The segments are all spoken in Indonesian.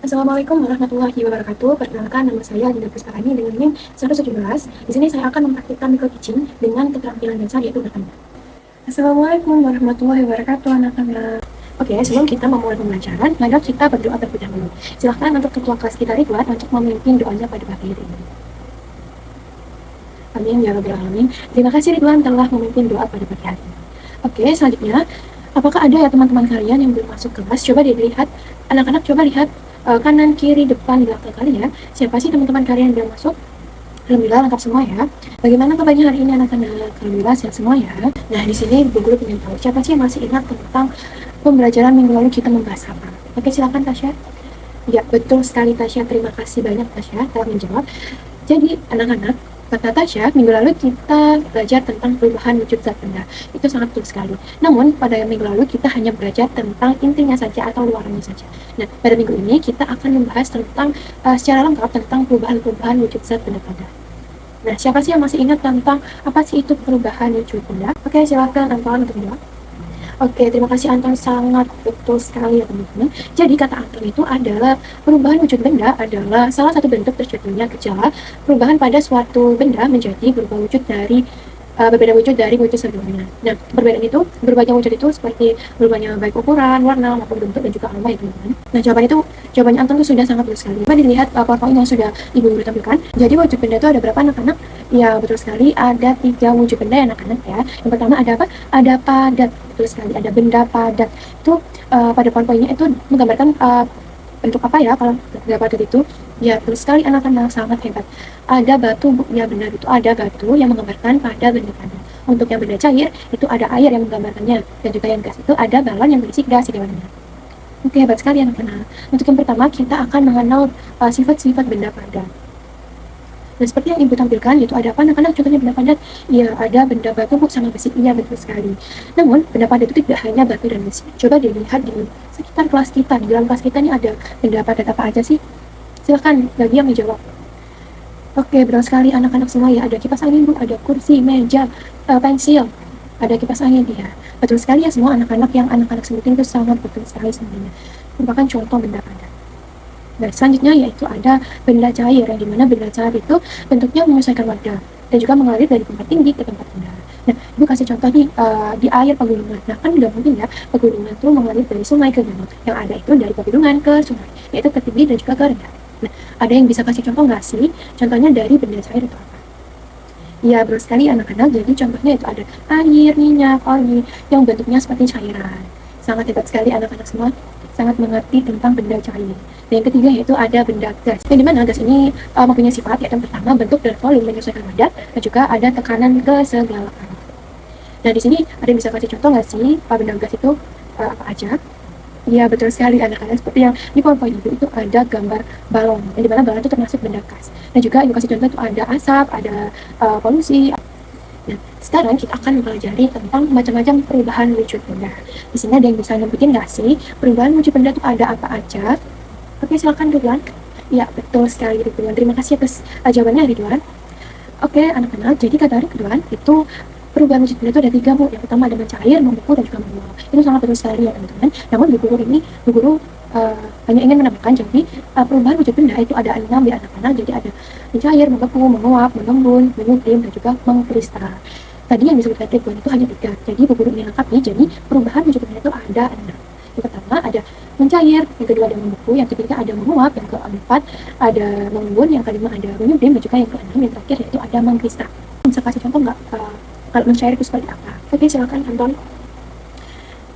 Assalamualaikum warahmatullahi wabarakatuh. Perkenalkan, nama saya Dinda Pusparani dengan NIM 117. Di sini saya akan mempraktikkan micro teaching dengan keterampilan dasar yaitu bertanya. Assalamualaikum warahmatullahi wabarakatuh, anak-anak. Oke, sebelum kita memulai pembelajaran, mari kita berdoa terlebih dahulu. Silahkan untuk ketua kelas kita Ridwan untuk memimpin doanya pada pagi hari ini. Amin ya rabbal alamin. Terima kasih Ridwan telah memimpin doa pada pagi hari ini. Oke, selanjutnya, apakah ada ya teman-teman kalian yang belum masuk kelas? Coba dilihat, anak-anak coba lihat kanan, kiri, depan, belakang kalian. Siapa sih teman-teman kalian yang belum masuk? Alhamdulillah lengkap semua ya. Bagaimana kabarnya hari ini anak-anak? Alhamdulillah sehat semua ya. Nah, di sini Bu Guru ingin tahu siapa sih yang masih ingat tentang pembelajaran minggu lalu kita membahas apa? Oke, silakan Tasya. Ya, betul sekali Tasya. Terima kasih banyak Tasya telah menjawab. Jadi, anak-anak, kata Tasya, minggu lalu kita belajar tentang perubahan wujud zat benda. Itu sangat betul sekali. Namun, pada minggu lalu kita hanya belajar tentang intinya saja atau luarnya saja. Nah, pada minggu ini kita akan membahas tentang secara lengkap tentang perubahan-perubahan wujud zat benda-benda. Nah, siapa sih yang masih ingat tentang apa sih itu perubahan wujud benda? Oke, silakan Anton untuk menjawab. Oke, terima kasih Anton, sangat betul sekali ya teman-teman. Jadi kata Anton itu adalah perubahan wujud benda adalah salah satu bentuk terjadinya gejala perubahan pada suatu benda menjadi berubah wujud dari berbeda wujud dari wujud sebelumnya. Nah, perbedaan itu, berubahnya wujud itu seperti berubahnya baik ukuran, warna, maupun bentuk dan juga aroma ya teman-teman. Nah, jawabannya Anton itu sudah sangat betul sekali. Coba dilihat PowerPoint yang sudah Ibu Guru tampilkan. Jadi wujud benda itu ada berapa anak-anak? Ya, betul sekali, ada 3 wujud benda ya anak-anak ya. Yang pertama ada apa? Ada padat, betul sekali, ada benda padat. Itu pada PowerPoint-nya itu menggambarkan bentuk apa ya kalau benda padat itu? Ya, betul sekali anak-anak, sangat hebat. Ada batu, ya benar, itu ada batu yang menggambarkan pada benda padat. Untuk yang benda cair, itu ada air yang menggambarkannya. Dan juga yang gas itu ada balon yang berisi gas di dalamnya. Oke, hebat sekali anak-anak. Untuk yang pertama, kita akan mengenal sifat-sifat benda padat. Nah, seperti yang Ibu tampilkan, itu ada apa anak-anak? Contohnya benda padat, ya ada benda batu sama besi, iya betul sekali. Namun, benda padat itu tidak hanya batu dan besi. Coba dilihat di sekitar kelas kita, di dalam kelas kita ini ada benda padat apa aja sih? Silahkan bagi yang menjawab. Oke, betul sekali anak-anak semua ya. Ada kipas angin Bu, ada kursi, meja, pensil, ada kipas angin ya. Betul sekali ya semua anak-anak yang anak-anak sebutin itu sangat betul sekali semuanya. Merupakan contoh benda padat. Nah, selanjutnya yaitu ada benda cair, yang dimana benda cair itu bentuknya menyesuaikan wadah dan juga mengalir dari tempat tinggi ke tempat rendah. Nah, Ibu kasih contoh nih di air pegunungan. Nah, kan tidak mungkin ya pegunungan itu mengalir dari sungai ke danau. Yang ada itu dari pegunungan ke sungai, yaitu ke tinggi dan juga ke rendah. Nah, ada yang bisa kasih contoh nggak sih? Contohnya dari benda cair itu apa? Ya, betul sekali anak-anak. Jadi contohnya itu ada air, minyak, oli yang bentuknya seperti cairan. Sangat hebat sekali anak-anak semua, sangat mengerti tentang benda cair. Dan yang ketiga yaitu ada benda gas. Yang dimana gas ini mempunyai sifat yaitu yang pertama bentuk dan volume menyesuaikan wadah dan juga ada tekanan ke segala arah. Nah, di sini ada yang bisa kasih contoh nggak sih benda gas itu apa aja? Iya betul sekali anak-anak, seperti yang di PowerPoint itu ada gambar balon, yang dimana balon itu termasuk benda gas. Dan juga ibu kasih contoh itu ada asap, ada polusi. Nah, sekarang kita akan mempelajari tentang macam-macam perubahan wujud benda. Di sini ada yang bisa nyebutin nggak sih perubahan wujud benda itu ada apa aja? Oke, silakan Ridwan. Ya betul sekali Ridwan. Terima kasih atas jawabannya Ridwan. Oke anak-anak, jadi kata Ridwan itu perubahan wujud benda itu ada 3 Bu. Yang pertama ada mencair, membeku, dan juga menguap. Itu sangat betul sekali ya teman-teman. Namun Bu Guru hanya ingin menambahkan jadi perubahan wujud benda itu ada 6 ya anak-anak. Jadi ada mencair, membeku, menguap, mengembun, menyublim, dan juga mengkristal. Tadi yang disebutkan Ridwan itu hanya 3. Jadi Bu Guru ingin lengkapi. Jadi perubahan wujud benda itu ada 6. Yang pertama ada mencair, yang kedua ada membeku, yang ketiga ada menguap, yang keempat ada mengembun, yang kelima ada menyublim, dan juga yang keenam yang terakhir yaitu ada mengkristal. Bisa kasih contoh nggak kalau mencair itu seperti apa? Oke, silakan Anton.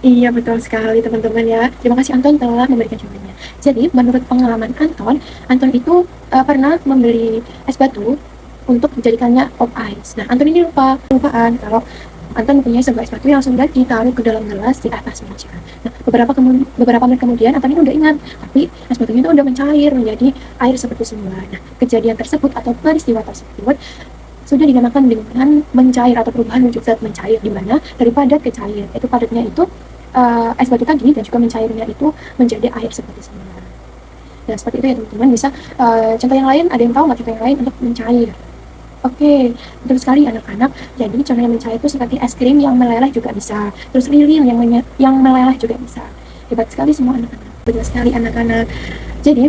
Iya betul sekali teman-teman ya. Terima kasih Anton telah memberikan jawabannya. Jadi menurut pengalaman Anton itu pernah membeli es batu untuk dijadikannya pop ice. Nah, Anton ini lupaan kalau Anton mempunyai sebuah es batu yang sudah ditaruh ke dalam gelas di atas meja. Nah, beberapa menit kemudian Anton ini udah ingat, tapi es batunya itu udah mencair menjadi air seperti semula. Nah, kejadian tersebut atau peristiwa tersebut sudah dinamakan dengan mencair atau perubahan wujud zat mencair, di mana dari padat ke cair. Itu padatnya itu es batu tadi dan juga mencairnya itu menjadi air seperti semula. Nah, seperti itu ya teman-teman. Bisa contoh yang lain, ada yang tahu nggak contoh yang lain untuk mencair? Oke, betul sekali anak-anak. Jadi contoh yang mencair itu seperti es krim yang meleleh juga bisa. Terus lilin yang meleleh juga bisa. Hebat sekali semua anak-anak. Betul sekali anak-anak. Jadi,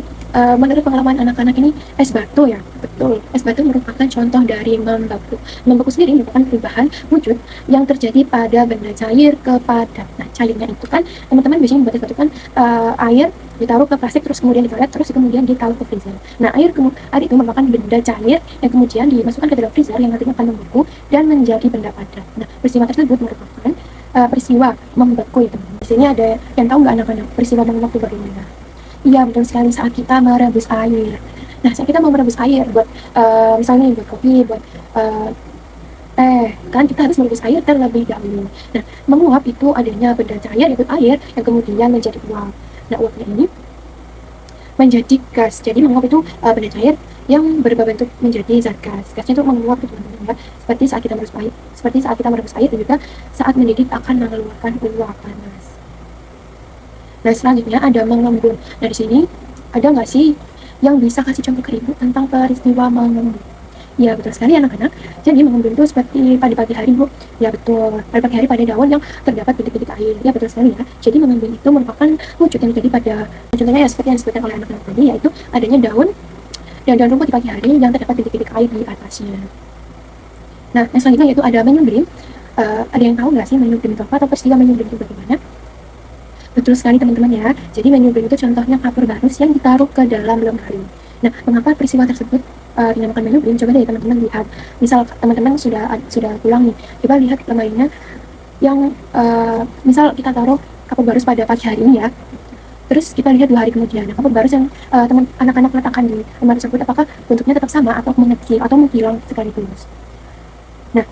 menurut pengalaman anak-anak ini, es batu ya, betul, es batu merupakan contoh dari membeku. Membeku sendiri merupakan perubahan wujud yang terjadi pada benda cair ke padat. Nah, cairnya itu kan teman-teman biasanya membuat es batu kan, air ditaruh ke plastik, terus kemudian ditolet, terus kemudian ditaruh ke freezer. Nah, air itu merupakan benda cair yang kemudian dimasukkan ke dalam freezer yang nantinya akan membeku dan menjadi benda padat. Nah, peristiwa tersebut merupakan peristiwa membeku ya teman. Di sini ada yang tahu nggak anak-anak peristiwa membeku bagaimana? Iya, betul sekali, saat kita merebus air. Nah, saat kita mau merebus air buat misalnya buat kopi, buat teh, kan kita harus merebus air terlebih dahulu. Nah, menguap itu adanya benda cair yaitu air yang kemudian menjadi uap. Nah, uapnya ini menjadi gas. Jadi menguap itu benda cair yang berubah bentuk menjadi zat gas. Gasnya itu menguap itu teman-teman ya. Seperti saat kita merebus air, dan juga saat mendidih akan mengeluarkan uap panas. Nah, selanjutnya ada mengembun. Nah, di sini ada nggak sih yang bisa kasih contoh ke ibu tentang peristiwa mengembun? Ya, betul sekali anak-anak. Jadi mengembun itu seperti pada pagi hari, Bu. Ya, betul. Pada pagi hari pada daun yang terdapat bintik-bintik air. Ya, betul sekali ya. Jadi mengembun itu merupakan wujud yang terjadi pada, contohnya ya seperti yang disebutkan oleh anak-anak tadi, yaitu adanya daun dan daun rumput di pagi hari yang terdapat bintik-bintik air di atasnya. Nah, yang selanjutnya yaitu ada menyublim. Ada yang tahu nggak sih menyublim itu apa atau peristiwa menyublim itu bagaimana? Betul sekali teman-teman ya. Jadi menyublim itu contohnya kapur barus yang ditaruh ke dalam lemari. Nah, mengapa peristiwa tersebut dinamakan menyublim? Coba deh teman-teman lihat. Misal teman-teman sudah pulang nih, coba lihat lemarinya yang misal kita taruh kapur barus pada pagi hari ini ya. Terus kita lihat 2 hari kemudian, kapur barus yang anak-anak letakkan di lemari tersebut, apakah bentuknya tetap sama atau mengecil atau menghilang sekaligus? Nah,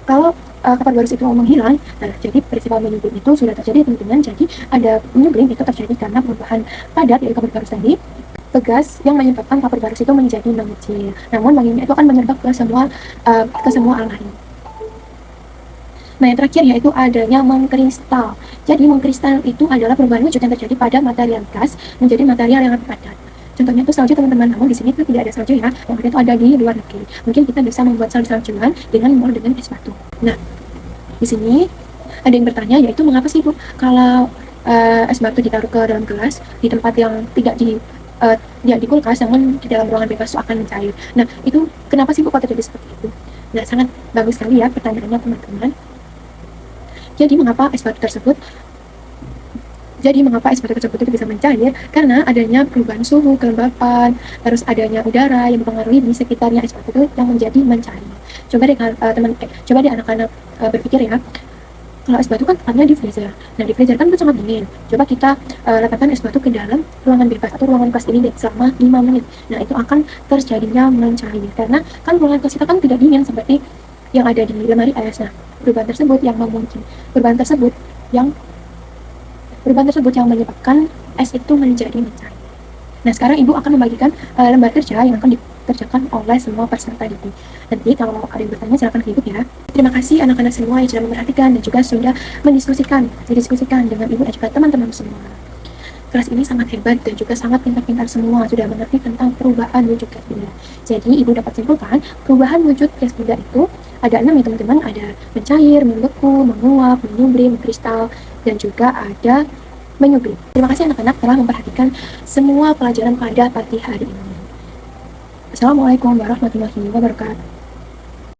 kalau kapur barus itu menghilang, nah jadi peristiwa menyublim itu sudah terjadi teman-teman. Jadi ada menyublim itu terjadi karena perubahan padat dari kapur barus tadi ke gas yang menyebabkan kapur barus itu menjadi mengecil. Namun mengingat itu akan menyerap ke semua alam lain. Nah, yang terakhir yaitu adanya mengkristal. Jadi mengkristal itu adalah perubahan wujud yang terjadi pada material gas menjadi material yang lebih padat. Contohnya itu salju teman-teman, namun di sini itu tidak ada salju ya, yang ada itu ada di luar negeri. Mungkin kita bisa membuat salju-saljuan dengan membuat dengan es batu. Nah, di sini ada yang bertanya yaitu mengapa sih Bu kalau es batu ditaruh ke dalam gelas di tempat yang tidak di kulkas, namun di dalam ruangan bebas itu akan mencair. Nah, itu kenapa sih Bu kok terjadi seperti itu? Nah, sangat bagus sekali ya pertanyaannya teman-teman. Jadi mengapa es batu tersebut itu bisa mencair? Karena adanya perubahan suhu, kelembapan, terus adanya udara yang mempengaruhi di sekitarnya es batu itu yang menjadi mencair. Coba deh anak-anak berpikir ya, kalau es batu kan tempatnya di freezer. Nah, di freezer kan itu sangat dingin. Coba kita letakkan es batu ke dalam ruangan bebas atau ruangan kelas ini deh selama 5 menit. Nah, itu akan terjadinya mencair. Karena kan ruangan kelas kita kan tidak dingin seperti yang ada di lemari es. Nah, perubahan tersebut yang menyebabkan es itu menjadi mencair. Nah, sekarang Ibu akan membagikan lembar kerja yang akan dikerjakan oleh semua peserta didik. Nanti kalau ada yang bertanya silakan ke Ibu ya. Terima kasih anak-anak semua yang sudah memperhatikan dan juga sudah mendiskusikan dengan Ibu dan juga teman-teman semua. Kelas ini sangat hebat dan juga sangat pintar-pintar semua, sudah mengerti tentang perubahan wujud gas benda. Jadi Ibu dapat simpulkan perubahan wujud gas benda itu ada 6 ya teman-teman, ada mencair, membeku, menguap, menyublim, kristal, dan juga ada menyublim. Terima kasih anak-anak telah memperhatikan semua pelajaran pada pagi hari ini. Assalamualaikum warahmatullahi wabarakatuh.